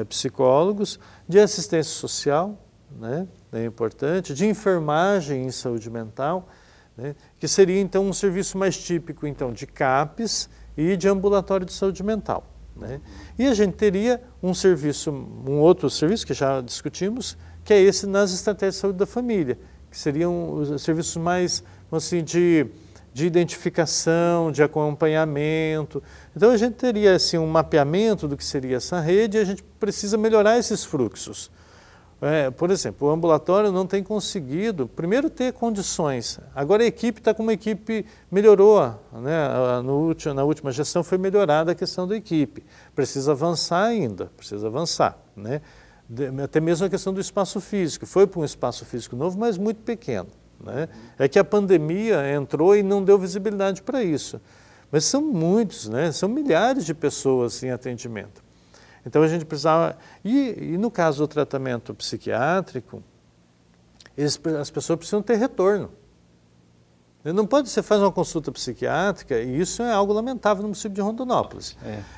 psicólogos, de assistência social, né, é importante, de enfermagem em saúde mental, né, que seria então um serviço mais típico então, de CAPS e de ambulatório de saúde mental, né. E a gente teria um outro serviço que já discutimos, que é esse nas estratégias de saúde da família, que seriam os serviços mais, assim, de identificação, de acompanhamento. Então a gente teria assim, um mapeamento do que seria essa rede e a gente precisa melhorar esses fluxos. Por exemplo, o ambulatório não tem conseguido, primeiro, ter condições. Agora a equipe está com uma equipe, melhorou, né? Na última gestão foi melhorada a questão da equipe. Precisa avançar ainda, precisa avançar, né? Até mesmo a questão do espaço físico. Foi para um espaço físico novo, mas muito pequeno, né? É que a pandemia entrou e não deu visibilidade para isso. Mas são muitos, né? São milhares de pessoas em atendimento. Então a gente precisava... E no caso do tratamento psiquiátrico, as pessoas precisam ter retorno. Não pode, você faz uma consulta psiquiátrica, e isso é algo lamentável no município de Rondonópolis.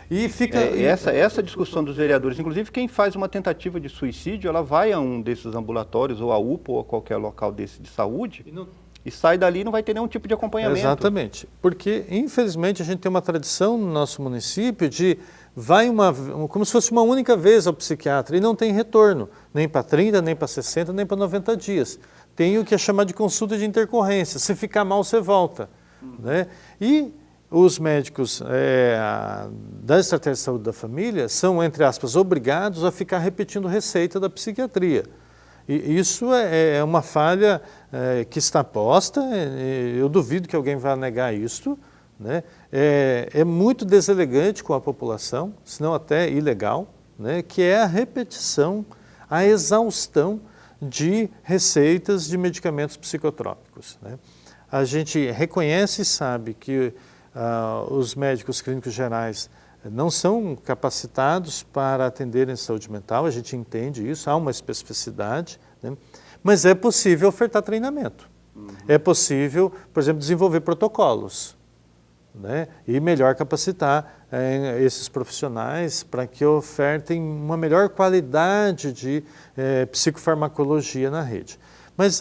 E fica... Essa discussão dos vereadores, inclusive quem faz uma tentativa de suicídio, ela vai a um desses ambulatórios, ou a UPA, ou a qualquer local desse de saúde, e sai dali e não vai ter nenhum tipo de acompanhamento. Exatamente, porque infelizmente a gente tem uma tradição no nosso município de como se fosse uma única vez ao psiquiatra, e não tem retorno, nem para 30, nem para 60, nem para 90 dias. Tem o que é chamado de consulta de intercorrência. Se ficar mal, você volta, né? E os médicos da estratégia de saúde da família são, entre aspas, obrigados a ficar repetindo receita da psiquiatria. E isso é uma falha que está posta, eu duvido que alguém vá negar isto, né? É muito deselegante com a população, senão até ilegal, né? Que é a repetição a exaustão de receitas de medicamentos psicotrópicos, né? A gente reconhece e sabe que os médicos clínicos gerais não são capacitados para atenderem saúde mental, a gente entende isso, há uma especificidade, né? Mas é possível ofertar treinamento. É possível, por exemplo, desenvolver protocolos, né? E melhor capacitar esses profissionais para que ofertem uma melhor qualidade de psicofarmacologia na rede. Mas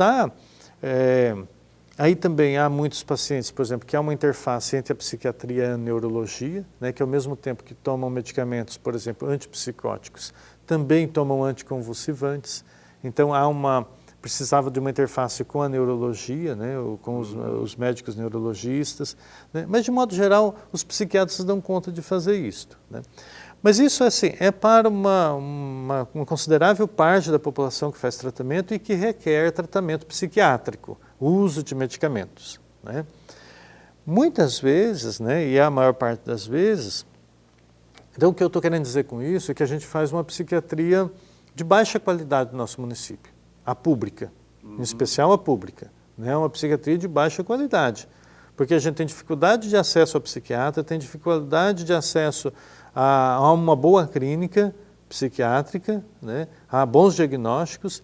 aí também há muitos pacientes, por exemplo, que há uma interface entre a psiquiatria e a neurologia, né, que ao mesmo tempo que tomam medicamentos, por exemplo, antipsicóticos, também tomam anticonvulsivantes. Então precisava de uma interface com a neurologia, né, ou com os médicos neurologistas, né, mas de modo geral os psiquiatras dão conta de fazer isso, né. Mas isso assim, é para uma considerável parte da população que faz tratamento e que requer tratamento psiquiátrico, uso de medicamentos, né. Muitas vezes, né, e a maior parte das vezes, então o que eu estou querendo dizer com isso é que a gente faz uma psiquiatria de baixa qualidade no nosso município. A pública, em especial a pública, né? Uma psiquiatria de baixa qualidade, porque a gente tem dificuldade de acesso ao psiquiatra, tem dificuldade de acesso a uma boa clínica psiquiátrica, né? A bons diagnósticos,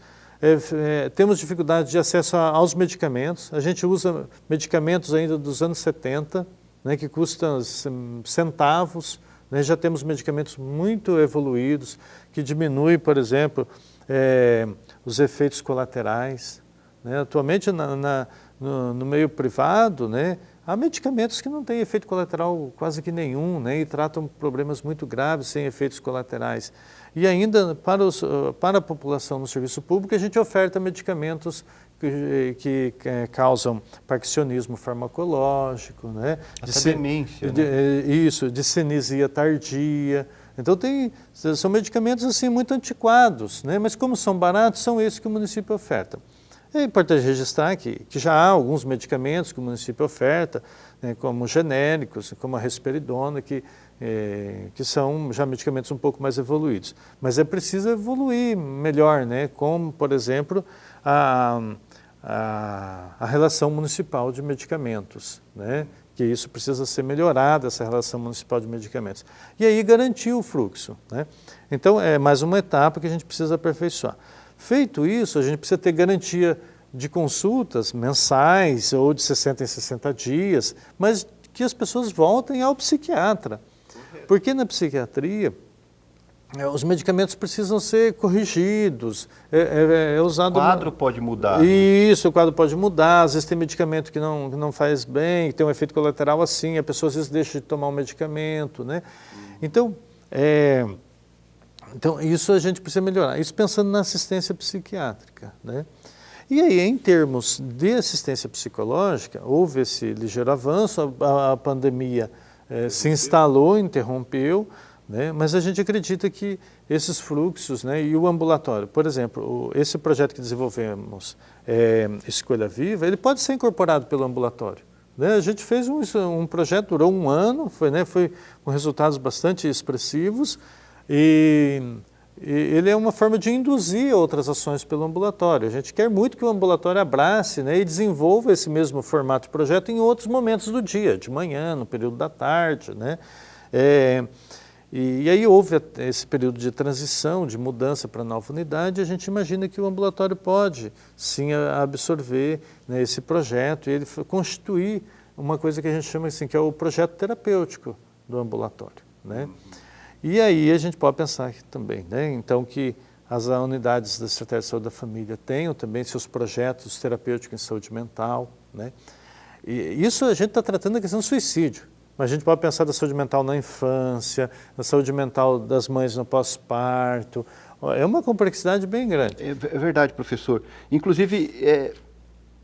temos dificuldade de acesso aos medicamentos, a gente usa medicamentos ainda dos anos 70, né? Que custam centavos, né? Já temos medicamentos muito evoluídos, que diminuem, por exemplo, os efeitos colaterais, né? Atualmente no meio privado, né, há medicamentos que não têm efeito colateral quase que nenhum, né, e tratam problemas muito graves sem efeitos colaterais. E ainda para a população no serviço público a gente oferta medicamentos que causam parkinsonismo farmacológico, né, demência, de cinesia tardia. Então são medicamentos assim muito antiquados, né? Mas como são baratos, são esses que o município oferta. É importante registrar que já há alguns medicamentos que o município oferta, né, como genéricos, como a risperidona, que são já medicamentos um pouco mais evoluídos. Mas é preciso evoluir melhor, né? Como, por exemplo, a relação municipal de medicamentos, né? Que isso precisa ser melhorado, essa relação municipal de medicamentos. E aí garantir o fluxo, né? Então, é mais uma etapa que a gente precisa aperfeiçoar. Feito isso, a gente precisa ter garantia de consultas mensais ou de 60 em 60 dias, mas que as pessoas voltem ao psiquiatra. Porque na psiquiatria, os medicamentos precisam ser corrigidos, usado... O quadro pode mudar. Isso, o quadro pode mudar, às vezes tem medicamento que não faz bem, que tem um efeito colateral assim, a pessoa às vezes deixa de tomar um medicamento, né? Então isso a gente precisa melhorar, isso pensando na assistência psiquiátrica, né? E aí, em termos de assistência psicológica, houve esse ligeiro avanço, a pandemia se instalou, interrompeu, né? Mas a gente acredita que esses fluxos, né, e o ambulatório, por exemplo, esse projeto que desenvolvemos, Escolha Viva, ele pode ser incorporado pelo ambulatório, né? A gente fez um projeto, durou um ano, foi com resultados bastante expressivos, e ele é uma forma de induzir outras ações pelo ambulatório. A gente quer muito que o ambulatório abrace, né, e desenvolva esse mesmo formato de projeto em outros momentos do dia, de manhã, no período da tarde, né? E aí houve esse período de transição, de mudança para a nova unidade, e a gente imagina que o ambulatório pode, sim, absorver, né, esse projeto e ele constituir uma coisa que a gente chama assim, que é o projeto terapêutico do ambulatório, né? E aí a gente pode pensar também, né, então que as unidades da Estratégia de Saúde da Família tenham também seus projetos terapêuticos em saúde mental, né? E isso a gente está tratando da questão do suicídio. Mas a gente pode pensar da saúde mental na infância, da saúde mental das mães no pós-parto. É uma complexidade bem grande. É verdade, professor. Inclusive,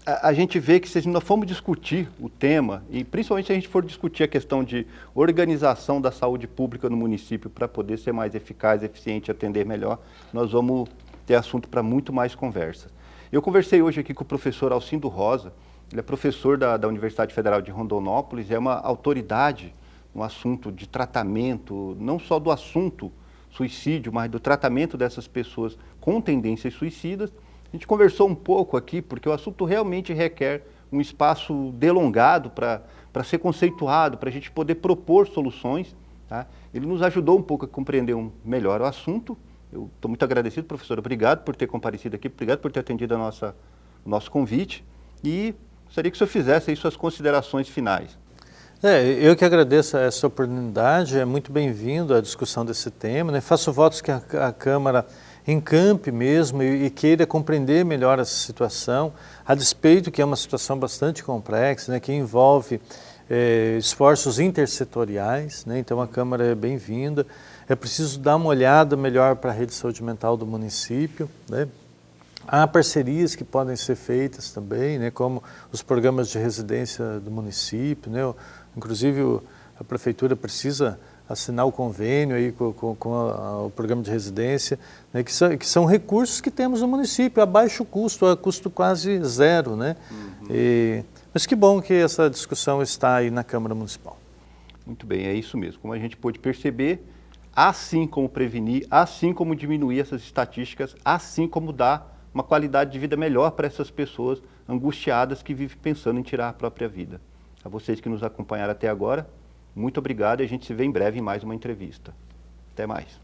a gente vê que se nós formos discutir o tema, e principalmente se a gente for discutir a questão de organização da saúde pública no município para poder ser mais eficaz, eficiente, atender melhor, nós vamos ter assunto para muito mais conversa. Eu conversei hoje aqui com o professor Alcindo Rosa. Ele é professor da Universidade Federal de Rondonópolis, é uma autoridade no assunto de tratamento, não só do assunto suicídio, mas do tratamento dessas pessoas com tendências suicidas. A gente conversou um pouco aqui, porque o assunto realmente requer um espaço delongado para ser conceituado, para a gente poder propor soluções. Tá? Ele nos ajudou um pouco a compreender melhor o assunto. Eu estou muito agradecido, professor. Obrigado por ter comparecido aqui, obrigado por ter atendido o nosso convite. E gostaria que o senhor fizesse aí suas considerações finais. Eu que agradeço essa oportunidade, é muito bem-vindo a discussão desse tema, né? Faço votos que a Câmara encampe mesmo e queira compreender melhor essa situação, a despeito que é uma situação bastante complexa, né? Que envolve esforços intersetoriais, né? Então a Câmara é bem-vinda. É preciso dar uma olhada melhor para a rede de saúde mental do município, né? Há parcerias que podem ser feitas também, né, como os programas de residência do município, né, inclusive a prefeitura precisa assinar o convênio aí com o programa de residência, né, que são recursos que temos no município a baixo custo, a custo quase zero, né? Mas que bom que essa discussão está aí na Câmara Municipal. Muito bem, é isso mesmo. Como a gente pôde perceber, assim como prevenir, assim como diminuir essas estatísticas, assim como dar uma qualidade de vida melhor para essas pessoas angustiadas que vivem pensando em tirar a própria vida. A vocês que nos acompanharam até agora, muito obrigado e a gente se vê em breve em mais uma entrevista. Até mais.